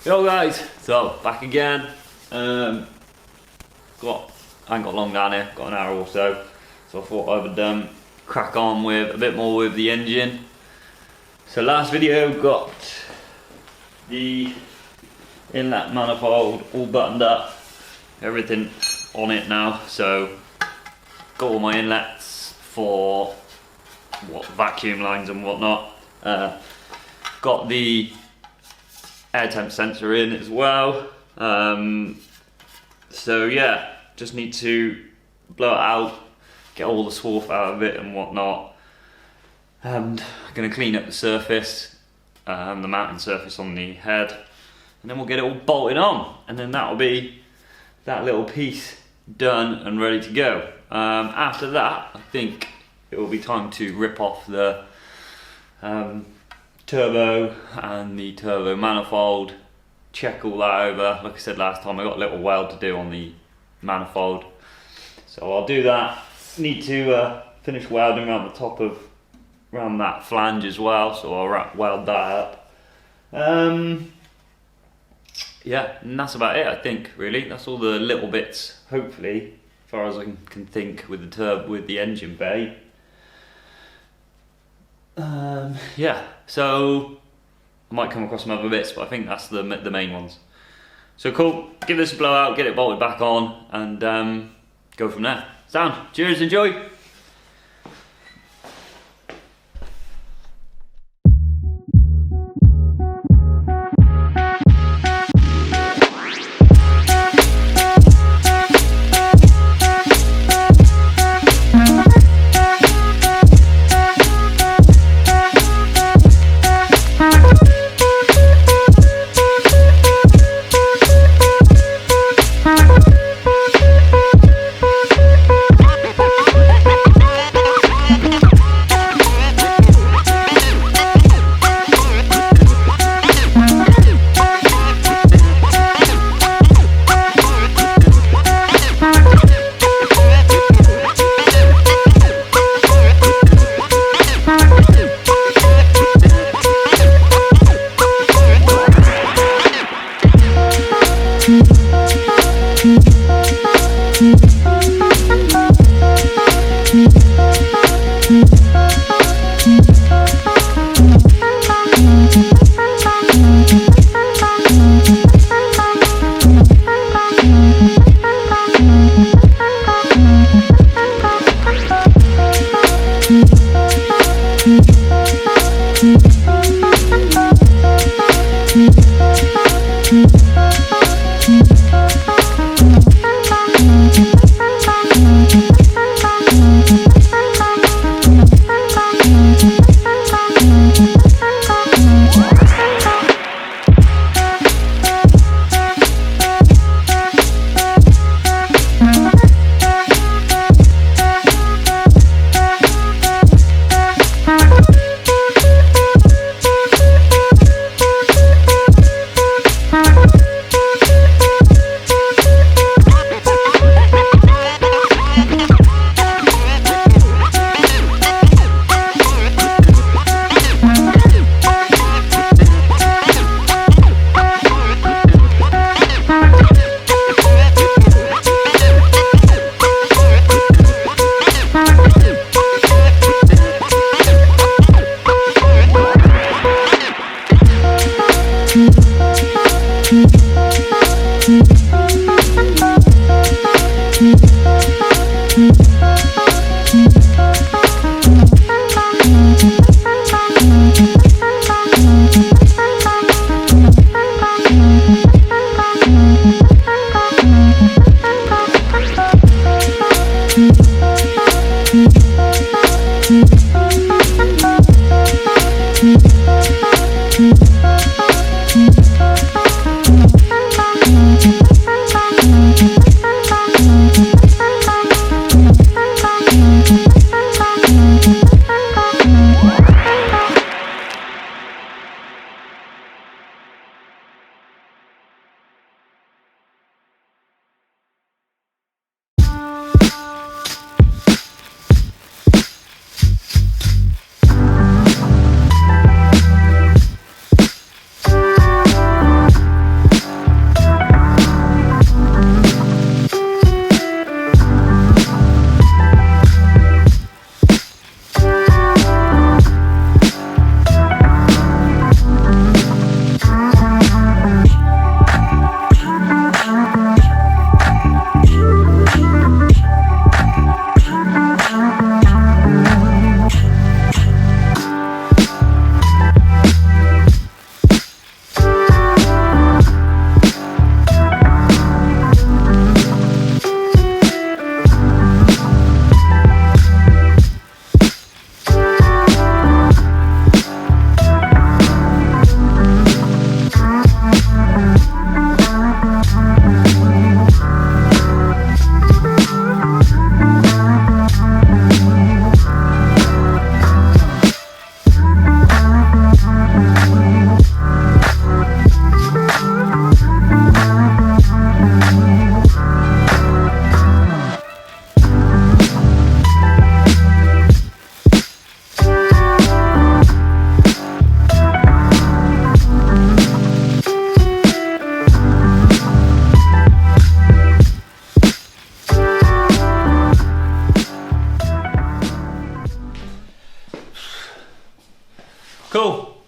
Yo guys, so back again. I ain't got long down here, got an hour or so. So I thought I would crack on with a bit more with the engine. So last video got the inlet manifold all buttoned up, everything on it now. So got all my inlets for vacuum lines and whatnot. Got the air temp sensor in as well. So yeah, just need to blow it out, get all the swarf out of it and whatnot. And I'm going to clean up the surface, the mounting surface on the head, and then we'll get it all bolted on, and then that'll be that little piece done and ready to go. After that, I think it will be time to rip off the turbo and the turbo manifold, check all that over. Like I said last time, I got a little weld to do on the manifold, so I'll do that. Need to finish welding around the top of that flange as well, so I'll weld that up. Yeah, and that's about it, I think. Really, that's all the little bits, hopefully, as far as I can think, with the turbo, with the engine bay. Yeah, so I might come across some other bits, but I think that's the main ones. So cool, give this a blowout, get it bolted back on, and go from there. Sound, cheers, enjoy!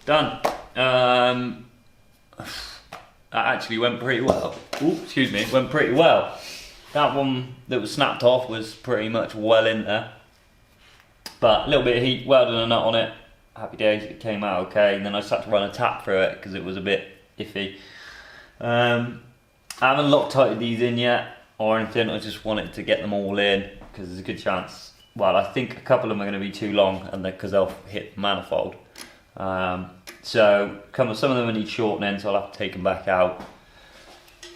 done. That actually went pretty well. Ooh, excuse me, it went pretty well. That one that was snapped off was pretty much well in there. But a little bit of heat, welded a nut on it. Happy days, it came out okay. And then I just had to run a tap through it because it was a bit iffy. I haven't Loctited these in yet or anything. I just wanted to get them all in because there's a good chance. Well, I think a couple of them are going to be too long, and because they'll hit the manifold. So some of them need shortening, so I'll have to take them back out.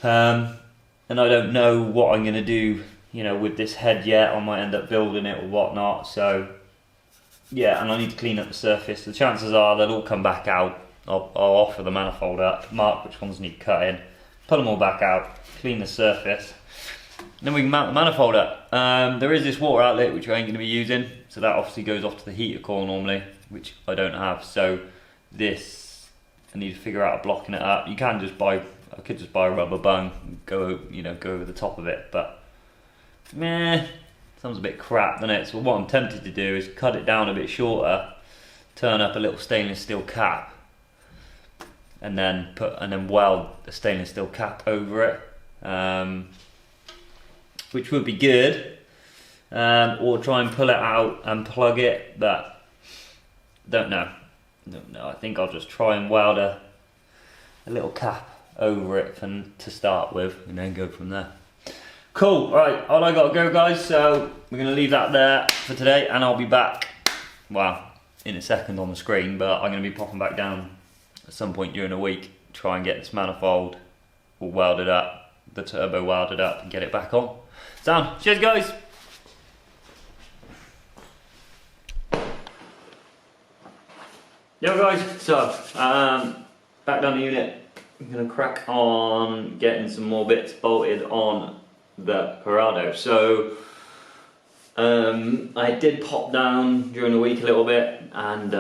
And I don't know what I'm going to do, you know, with this head yet. I might end up building it or whatnot. So yeah, and I need to clean up the surface. The chances are they'll all come back out. I'll offer the manifold up, mark which ones need cutting, pull them all back out, clean the surface. Then we can mount the manifold up. There is this water outlet which I ain't going to be using, so that obviously goes off to the heater coil normally, which I don't have. So this, I need to figure out blocking it up. You can just buy, I could just buy a rubber bung, and go over the top of it, but meh, sounds a bit crap, doesn't it? So what I'm tempted to do is cut it down a bit shorter, turn up a little stainless steel cap, and then weld a stainless steel cap over it. Which would be good, or try and pull it out and plug it, but don't know. I think I'll just try and weld a little cap over it to start with, and then go from there. Cool, right, all I gotta go, guys, so we're gonna leave that there for today, and I'll be back, well, in a second on the screen, but I'm gonna be popping back down at some point during the week, try and get this manifold all welded up, the turbo welded up, and get it back on. Sound. Cheers, guys. Yo, guys. So, back down the unit. I'm gonna crack on getting some more bits bolted on the Corrado. So, I did pop down during the week a little bit and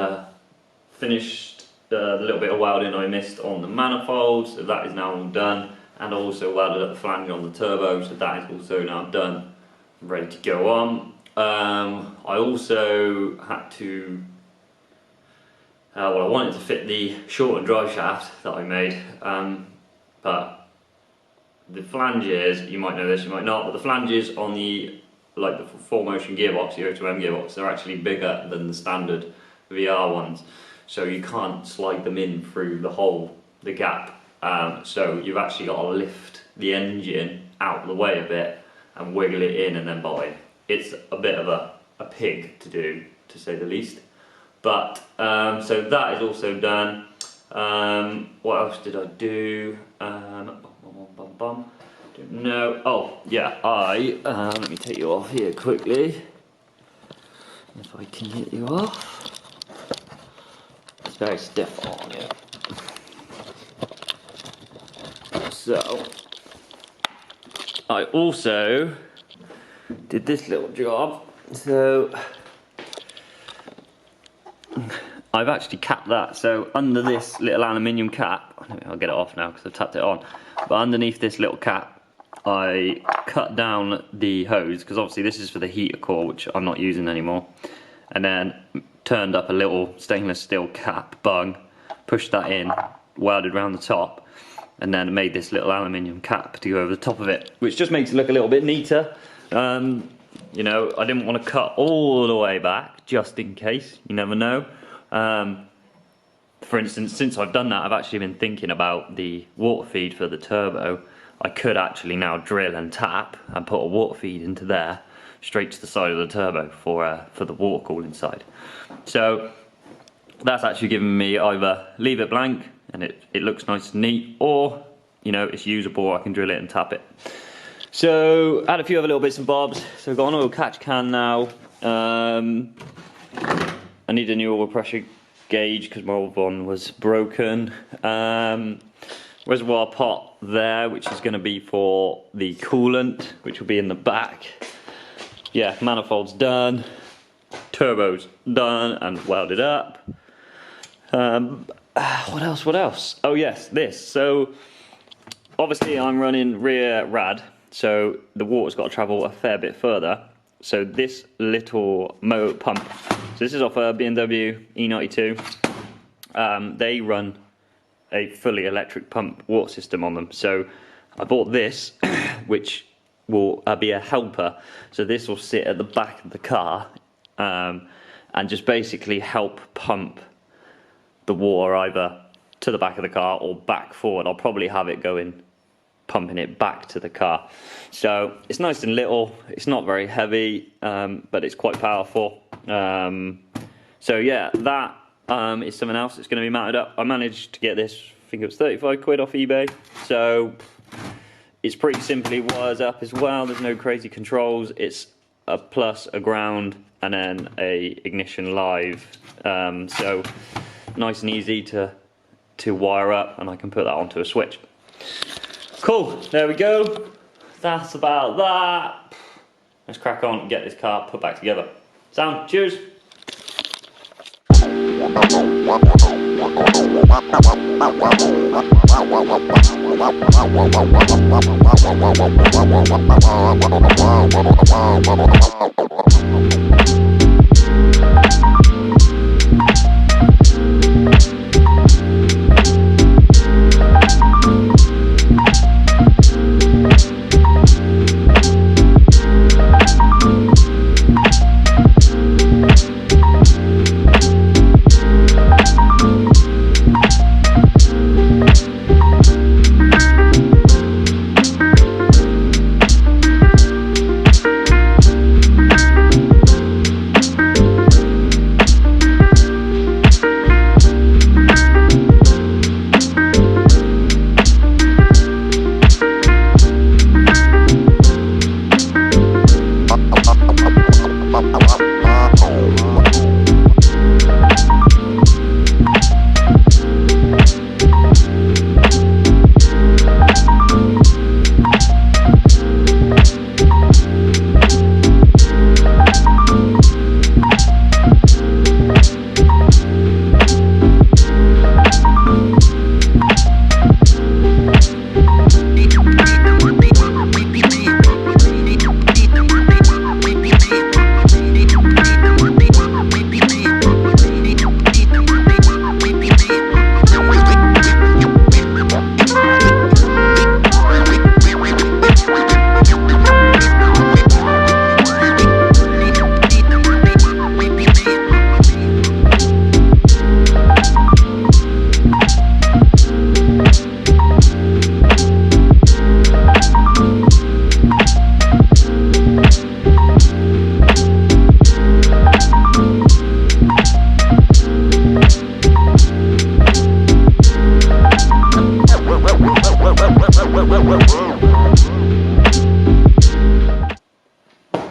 finished the little bit of welding I missed on the manifold. So that is now all done. And I also welded up the flange on the turbo, so that is also now done, ready to go on. I also had to, well, I wanted to fit the shortened drive shaft that I made, but the flanges, you might know this, you might not, but the flanges on the 4Motion gearbox, the O2M gearbox, they're actually bigger than the standard VR ones, so you can't slide them in through the hole, the gap. So you've actually got to lift the engine out of the way a bit and wiggle it in and then bolt. It's a bit of a pig to do, to say the least. But so that is also done. What else did I do? Don't know. Oh yeah, let me take you off here quickly. If I can get you off. It's very stiff on you. So, I also did this little job. So, I've actually capped that. So, under this little aluminium cap, I'll get it off now because I've tapped it on. But underneath this little cap, I cut down the hose because obviously this is for the heater core, which I'm not using anymore. And then turned up a little stainless steel cap bung, pushed that in, welded around the top. And then made this little aluminium cap to go over the top of it, which just makes it look a little bit neater. You know, I didn't want to cut all the way back, just in case, you never know. For instance, since I've done that, I've actually been thinking about the water feed for the turbo. I could actually now drill and tap and put a water feed into there, straight to the side of the turbo for the water cooling side. So that's actually given me either leave it blank, and it looks nice and neat, or you know, it's usable, I can drill it and tap it. So add a few other little bits and bobs. So I've got an oil catch can now. I need a new oil pressure gauge because my old one was broken. Reservoir pot there, which is going to be for the coolant, which will be in the back. Yeah, manifold's done, turbo's done and welded up. What else? Oh yes, this. So obviously I'm running rear rad, so the water's got to travel a fair bit further. So this little motor pump, so this is off a BMW E92. they run a fully electric pump water system on them. So I bought this, which will be a helper. So this will sit at the back of the car and just basically help pump the water either to the back of the car or back forward. I'll probably have it going, pumping it back to the car. So it's nice and little, it's not very heavy, but it's quite powerful. So yeah, that is something else that's going to be mounted up. I managed to get this, I think it was 35 quid off eBay. So it's pretty simply wires up as well, there's no crazy controls. It's a plus, a ground, and then a ignition live. So nice and easy to wire up, and I can put that onto a switch. Cool, there we go. That's about that. Let's crack on and get this car put back together. Sound, cheers.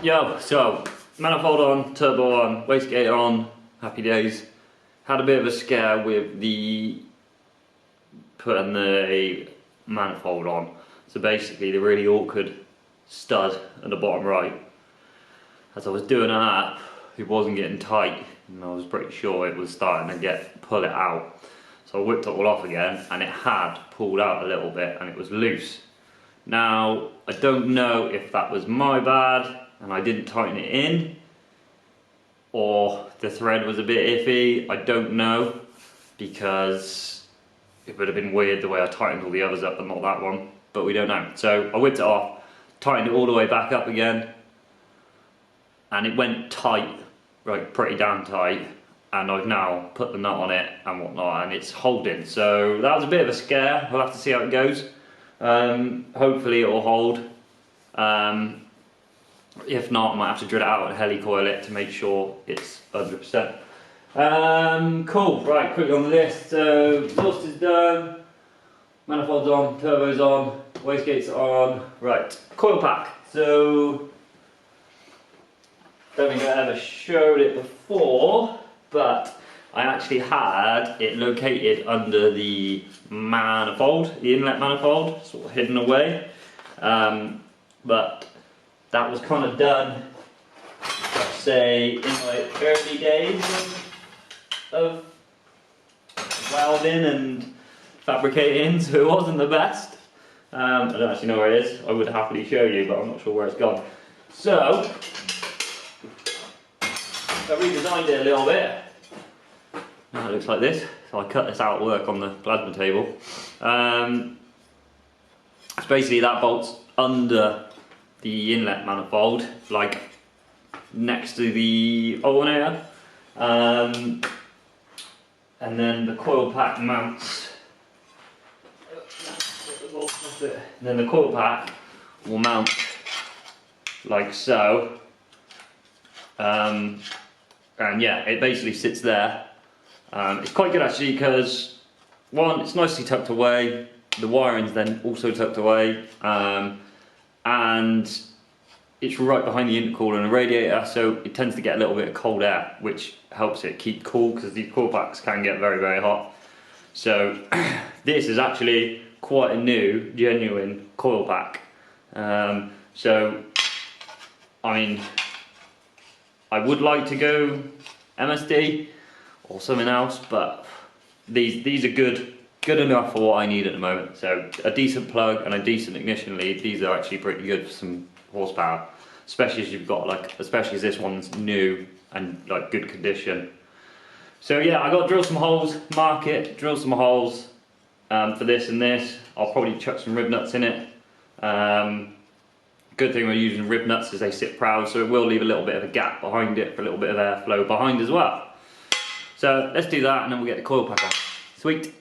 Yo, so manifold on, turbo on, wastegate on, happy days. Had a bit of a scare with the putting the manifold on. So basically the really awkward stud at the bottom right. As I was doing that, it wasn't getting tight, and I was pretty sure it was starting to pull it out. So I whipped it all off again, and it had pulled out a little bit, and it was loose. Now, I don't know if that was my bad, and I didn't tighten it in, or the thread was a bit iffy. I don't know, because it would have been weird the way I tightened all the others up, but not that one. But we don't know. So I whipped it off, tightened it all the way back up again, and it went tight, right, pretty damn tight. And I've now put the nut on it and whatnot, and it's holding. So that was a bit of a scare. We'll have to see how it goes. Hopefully it will hold. If not, I might have to drill it out and heli-coil it to make sure it's 100%. Cool, right, quickly on the list. So, exhaust is done, manifold's on, turbo's on, wastegate's on. Right, coil pack. So, don't think I ever showed it before, but I actually had it located under the manifold, the inlet manifold, sort of hidden away. But that was kind of done, let's say, in my early days of welding and fabricating, so it wasn't the best. I don't actually know where it is. I would happily show you, but I'm not sure where it's gone. So, I redesigned it a little bit. Now it looks like this. So I cut this out at work on the plasma table. So basically that bolts under the inlet manifold, like next to the alternator. And then the coil pack mounts. And then the coil pack will mount like so. And yeah, it basically sits there. It's quite good actually because, one, it's nicely tucked away, the wiring's then also tucked away, and it's right behind the intercooler and the radiator, so it tends to get a little bit of cold air, which helps it keep cool because these coil packs can get very, very hot. So this is actually quite a new, genuine coil pack. So, I mean, I would like to go MSD or something else, but these are good enough for what I need at the moment. So a decent plug and a decent ignition lead, these are actually pretty good for some horsepower, especially as you've got especially as this one's new and like good condition. So yeah, I got to drill some holes, mark it, drill some holes for this and this. I'll probably chuck some rib nuts in it. Good thing we're using rib nuts is they sit proud, so it will leave a little bit of a gap behind it for a little bit of airflow behind as well. So let's do that and then we'll get the coil pack on. Sweet.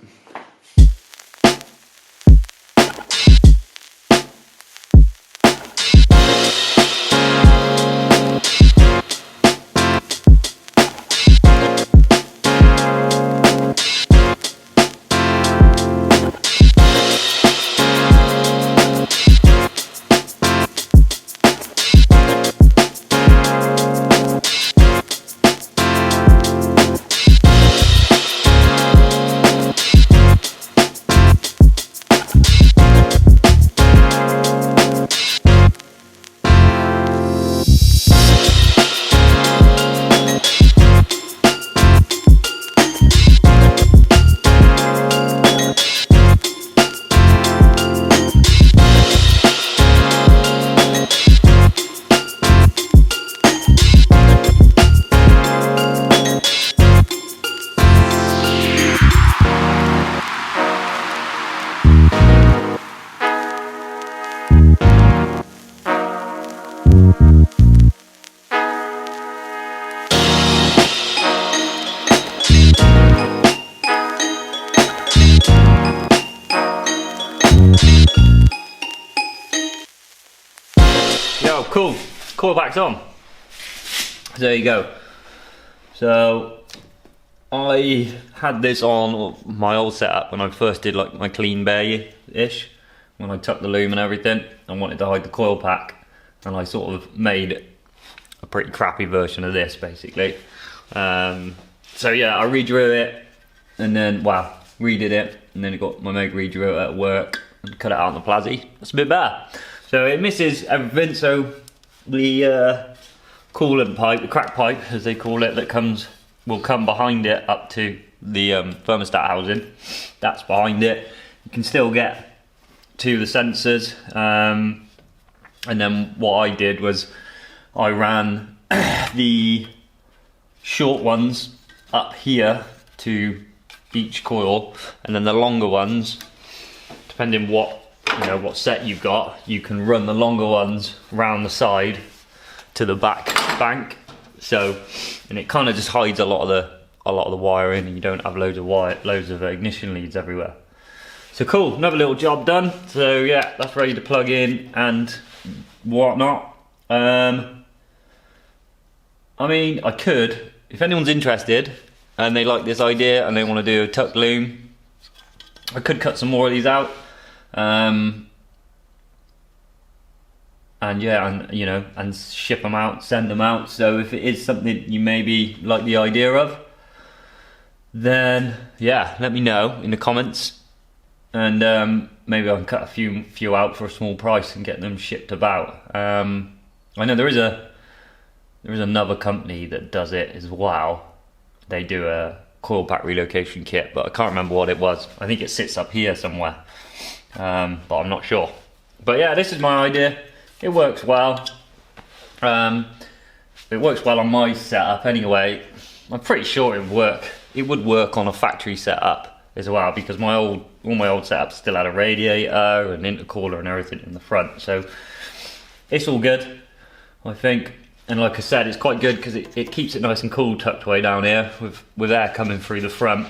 Yo, cool. Coil pack's on. So there you go. So I had this on my old setup when I first did like my clean bay-ish, when I tucked the loom and everything. I wanted to hide the coil pack, and I sort of made a pretty crappy version of this basically. So yeah, I redrew it and then, well, redid it, and then it got my mate redrew it at work and cut it out on the Plazzy. That's a bit better. So it misses everything, so the coolant pipe, the crack pipe as they call it, that will come behind it up to the thermostat housing. That's behind it. You can still get to the sensors, and then what I did was I ran the short ones up here to each coil, and then the longer ones, depending what set you've got, you can run the longer ones round the side to the back bank. So, and it kind of just hides a lot of the wiring, and you don't have loads of ignition leads everywhere. So cool, another little job done. So yeah, that's ready to plug in and whatnot. I mean, I could, if anyone's interested and they like this idea and they want to do a tuck loom, I could cut some more of these out. And yeah, and ship them out, send them out. So if it is something you maybe like the idea of, then yeah, let me know in the comments, and maybe I can cut a few out for a small price and get them shipped about. I know there is another company that does it as well. They do a coil pack relocation kit, but I can't remember what it was. I think it sits up here somewhere, but I'm not sure. But yeah, this is my idea. It works well. It works well on my setup anyway. I'm pretty sure it would work it would work on a factory setup as well, because all my old setups still had a radiator and intercooler and everything in the front, so it's all good, I think. And like I said, it's quite good because it keeps it nice and cool tucked away down here with air coming through the front,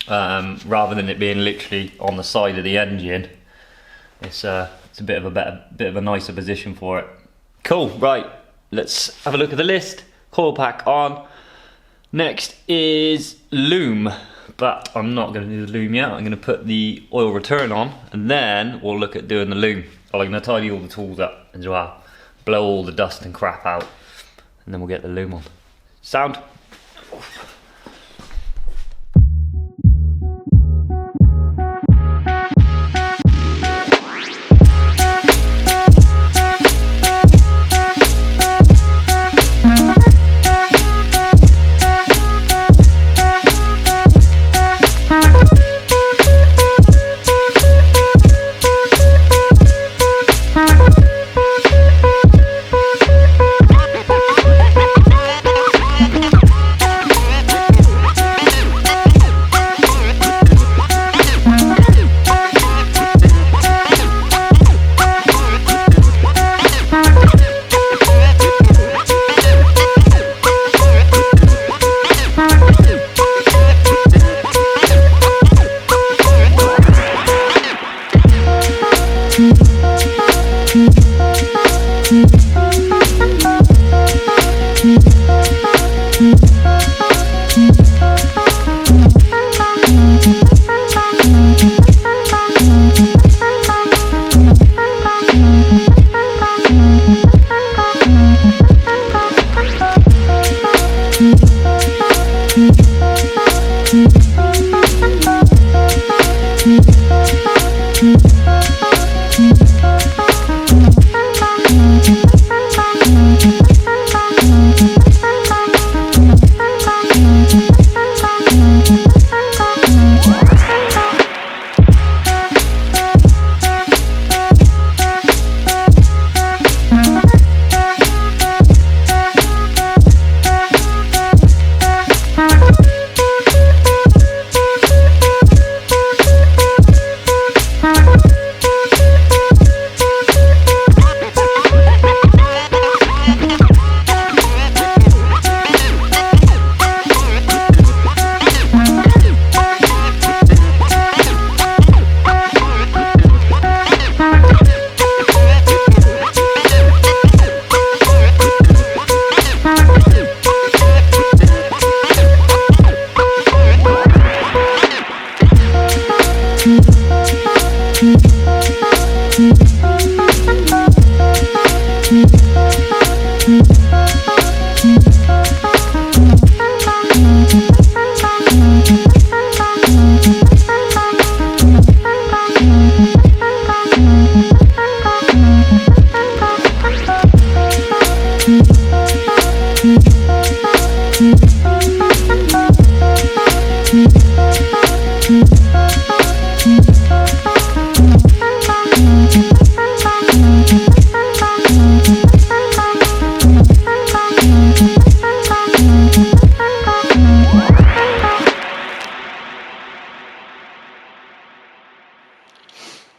rather than it being literally on the side of the engine. It's a bit of a nicer position for it. Cool, right, let's have a look at the list. Coil pack on. Next is loom, but I'm not going to do the loom yet. I'm going to put the oil return on, and then we'll look at doing the loom. I'm going to tidy all the tools up as well, blow all the dust and crap out, and then we'll get the loom on. Sound?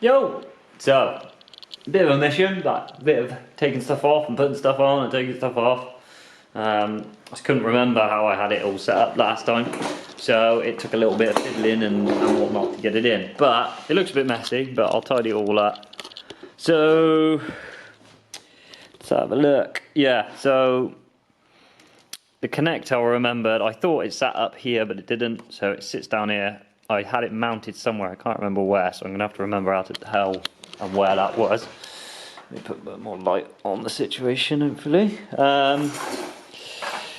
Yo! So, a bit of a mission, but a bit of taking stuff off and putting stuff on and taking stuff off. I just couldn't remember how I had it all set up last time, so it took a little bit of fiddling and whatnot to get it in. But it looks a bit messy, but I'll tidy it all up. So, let's have a look. Yeah, so the connector I remembered, I thought it sat up here, but it didn't, so it sits down here. I had it mounted somewhere, I can't remember where, so I'm going to have to remember how to hell and where that was. Let me put a bit more light on the situation, hopefully.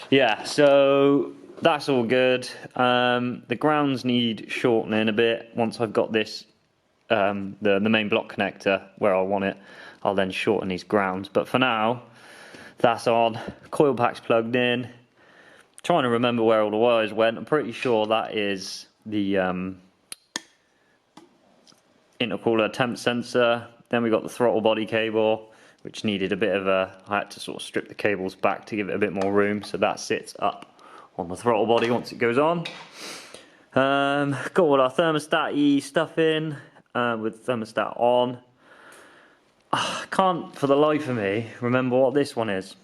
Yeah, so that's all good. The grounds need shortening a bit. Once I've got this, the main block connector where I want it, I'll then shorten these grounds. But for now, that's on. Coil pack's plugged in. Trying to remember where all the wires went. I'm pretty sure that is the intercooler temp sensor. Then we got the throttle body cable, which needed a bit of I had to sort of strip the cables back to give it a bit more room, so that sits up on the throttle body once it goes on. Got all our thermostat-y stuff in with thermostat on. I can't for the life of me remember what this one is.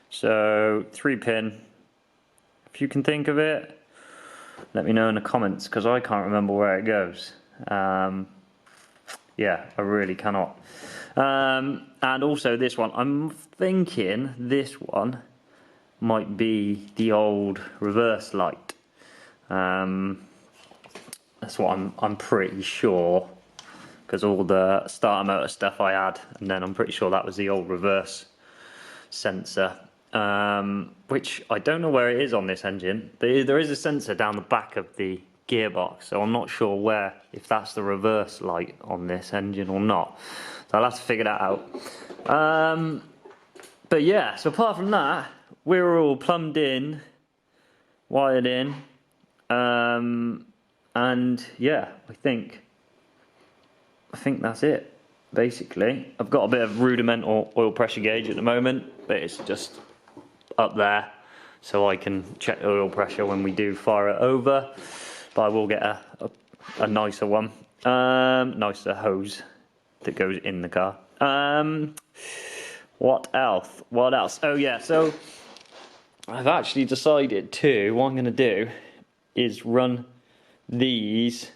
So 3-pin. If you can think of it, let me know in the comments, because I can't remember where it goes. Yeah, I really cannot. And also this one, I'm thinking this one might be the old reverse light. That's what I'm pretty sure, because all the starter motor stuff I had, and then I'm pretty sure that was the old reverse sensor, which I don't know where it is on this engine. There is a sensor down the back of the gearbox, so I'm not sure where, if that's the reverse light on this engine or not. So I'll have to figure that out. But yeah, so apart from that, we're all plumbed in, wired in, and yeah, I think that's it, basically. I've got a bit of rudimental oil pressure gauge at the moment, but it's just up there, so I can check the oil pressure when we do fire it over. But I will get a nicer one, nicer hose that goes in the car. What else? Oh yeah, so I've actually decided what I'm going to do is run these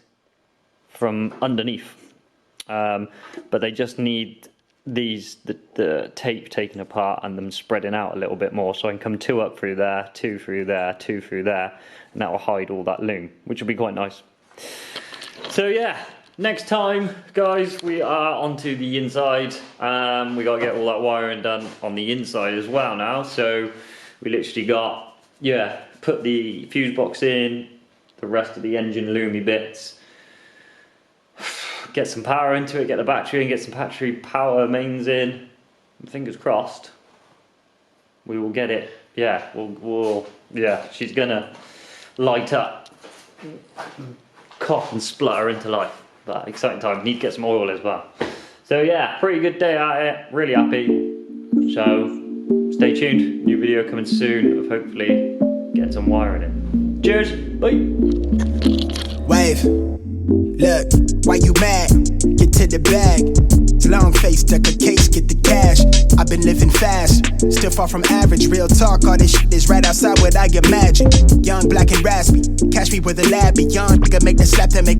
from underneath, but they just need the tape taken apart and them spreading out a little bit more, so I can come 2 up through there, 2 through there, 2 through there, and that will hide all that loom, which will be quite nice. So yeah, next time, guys, we are onto the inside. We got to get all that wiring done on the inside as well now. So we literally got, put the fuse box in, the rest of the engine loomy bits, get some power into it, get the battery in, get some battery power mains in. Fingers crossed, we will get it. Yeah, she's gonna light up, cough and splutter into life. But exciting time. Need to get some oil as well. So yeah, pretty good day at it. Really happy. So stay tuned. New video coming soon of hopefully getting some wiring in. Cheers. Bye. Wave. Look, why you mad? Get to the bag. Long face, duck a case, get the cash. I've been living fast, still far from average. Real talk, all this shit is right outside what I imagine. Young, black and raspy, catch me with a lab. Young, nigga make the slap that make